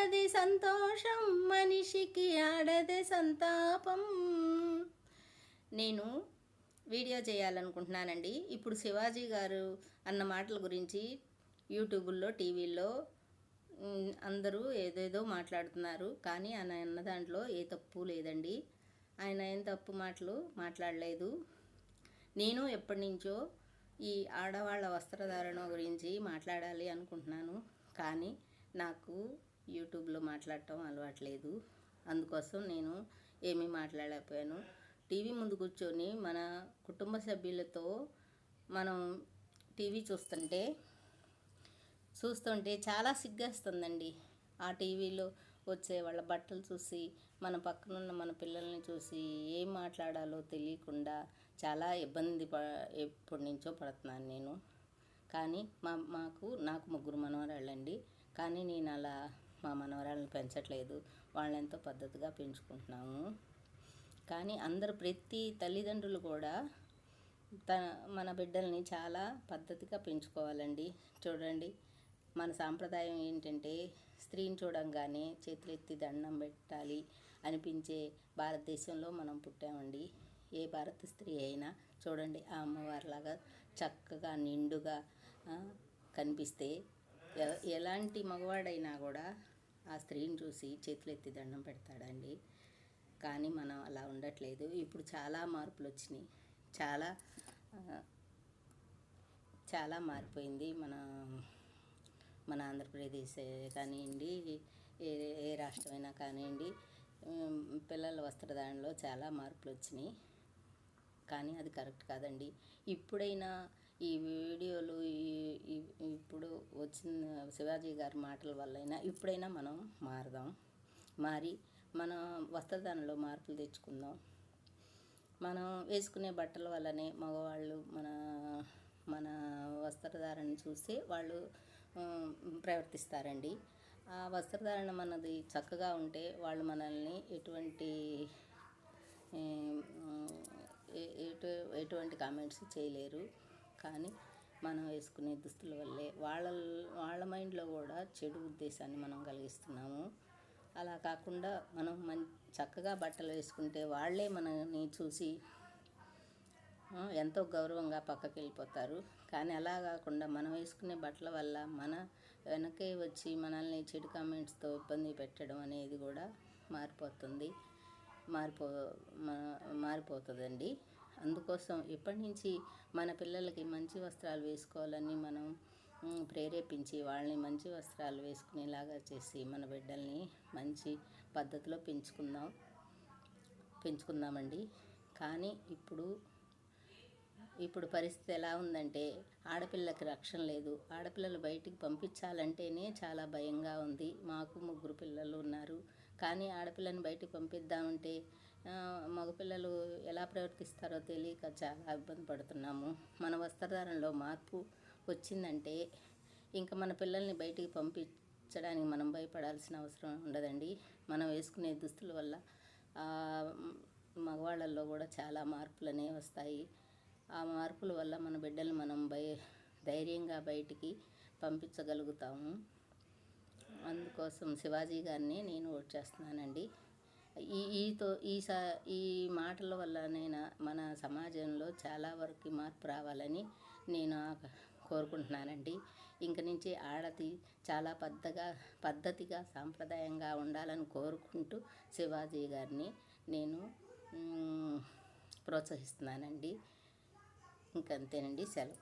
ఉన్నది సంతోషం, మనిషికి ఆడదే సంతాపం. నేను వీడియో చేయాలనుకుంటున్నానండి. ఇప్పుడు శివాజీ గారు అన్న మాటల గురించి యూట్యూబుల్లో, టీవీల్లో అందరూ ఏదేదో మాట్లాడుతున్నారు. కానీ ఆయన అన్న దాంట్లో ఏ తప్పు లేదండి. ఆయన ఏం తప్పు మాటలు మాట్లాడలేదు. నేను ఎప్పటి నుంచో ఈ ఆడవాళ్ళ వస్త్రధారణ గురించి మాట్లాడాలి అనుకుంటున్నాను. కానీ నాకు యూట్యూబ్లో మాట్లాడటం అలవాట్లేదు. అందుకోసం నేను ఏమీ మాట్లాడలేకపోయాను. టీవీ ముందు కూర్చొని మన కుటుంబ సభ్యులతో మనం టీవీ చూస్తుంటే చాలా సిగ్గేస్తుందండి. ఆ టీవీలో వచ్చే వాళ్ళ బట్టలు చూసి, మన పక్కనున్న మన పిల్లల్ని చూసి ఏం మాట్లాడాలో తెలియకుండా చాలా ఎప్పటి నుంచో పడుతున్నాను నేను. కానీ నాకు 3 మనవరాళ్ళండి. కానీ నేను అలా మా మనవరాళ్ళని పెంచట్లేదు. వాళ్ళెంతో పద్ధతిగా పెంచుకుంటున్నాము. కానీ ప్రతి తల్లిదండ్రులు కూడా మన బిడ్డల్ని చాలా పద్ధతిగా పెంచుకోవాలండి. చూడండి, మన సాంప్రదాయం ఏంటంటే స్త్రీని చూడంగానే చేతులెత్తి దండం పెట్టాలి అనిపించే భారతదేశంలో మనం పుట్టామండి. ఏ భారత స్త్రీ అయినా చూడండి, ఆ అమ్మవారిలాగా చక్కగా నిండుగా కనిపిస్తే ఎలాంటి మగవాడైనా కూడా ఆ స్త్రీని చూసి చేతులెత్తి దండం పెడతాడండి. కానీ మనం అలా ఉండట్లేదు. ఇప్పుడు చాలా మార్పులు వచ్చినాయి. చాలా మారిపోయింది మన ఆంధ్రప్రదేశ్ కానివ్వండి, ఏ రాష్ట్రమైనా కానివ్వండి. పిల్లల వస్త్రధారణలో చాలా మార్పులు వచ్చినాయి. కానీ అది కరెక్ట్ కాదండి. ఇప్పుడైనా ఈ వీడియోలు ఇప్పుడు వచ్చిన శివాజీ గారి మాటల వల్లైనా ఇప్పుడైనా మనం మారి మన వస్త్రధారణలో మార్పులు తెచ్చుకుందాం. మనం వేసుకునే బట్టల వల్లనే మగవాళ్ళు మన వస్త్రధారణ చూసి వాళ్ళు ప్రవర్తిస్తారండి. ఆ వస్త్రధారణ మనది చక్కగా ఉంటే వాళ్ళు మనల్ని ఎటువంటి కామెంట్స్ చేయలేరు. కానీ మనం వేసుకునే దుస్తుల వల్లే వాళ్ళ మైండ్లో కూడా చెడు ఉద్దేశాన్ని మనం కలిగిస్తున్నాము. అలా కాకుండా మనం చక్కగా బట్టలు వేసుకుంటే వాళ్ళే మనని చూసి ఎంతో గౌరవంగా పక్కకి వెళ్ళిపోతారు. కానీ అలా కాకుండా మనం వేసుకునే బట్టల వల్ల మన వెనకే వచ్చి మనల్ని చెడు కామెంట్స్తో ఇబ్బంది పెట్టడం అనేది కూడా మారిపోతుందండి. అందుకోసం ఇప్పటి నుంచి మన పిల్లలకి మంచి వస్త్రాలు వేసుకోవాలని మనం ప్రేరేపించి వాళ్ళని మంచి వస్త్రాలు వేసుకునేలాగా చేసి మన బిడ్డల్ని మంచి పద్ధతిలో పెంచుకుందామండి. కానీ ఇప్పుడు పరిస్థితి ఎలా ఉందంటే ఆడపిల్లకి రక్షణ లేదు. ఆడపిల్లలు బయటికి పంపించాలంటేనే చాలా భయంగా ఉంది. మాకు 3 పిల్లలు ఉన్నారు. కానీ ఆడపిల్లని బయటికి పంపిద్దామంటే మగపిల్లలు ఎలా ప్రవర్తిస్తారో తెలియక చాలా ఇబ్బంది పడుతున్నాము. మన వస్త్రధారణలో మార్పు వచ్చిందంటే ఇంకా మన పిల్లల్ని బయటికి పంపించడానికి మనం భయపడాల్సిన అవసరం ఉండదండి. మనం వేసుకునే దుస్తుల వల్ల మగవాళ్ళల్లో కూడా చాలా మార్పులు అనేవి వస్తాయి. ఆ మార్పుల వల్ల మన బిడ్డలు మనం ధైర్యంగా బయటికి పంపించగలుగుతాము. అందుకోసం శివాజీ గారిని నేను ఓట్ చేస్తున్నానండి. ఈ మాటల వల్లనైనా మన సమాజంలో చాలా వరకు మార్పు రావాలని నేను కోరుకుంటున్నానండి. ఇంక నుంచి ఆడది చాలా పద్ధతిగా సాంప్రదాయంగా ఉండాలని కోరుకుంటూ శివాజీ గారిని నేను ప్రోత్సహిస్తున్నానండి. ఇంకంతేనండి, సెలవు.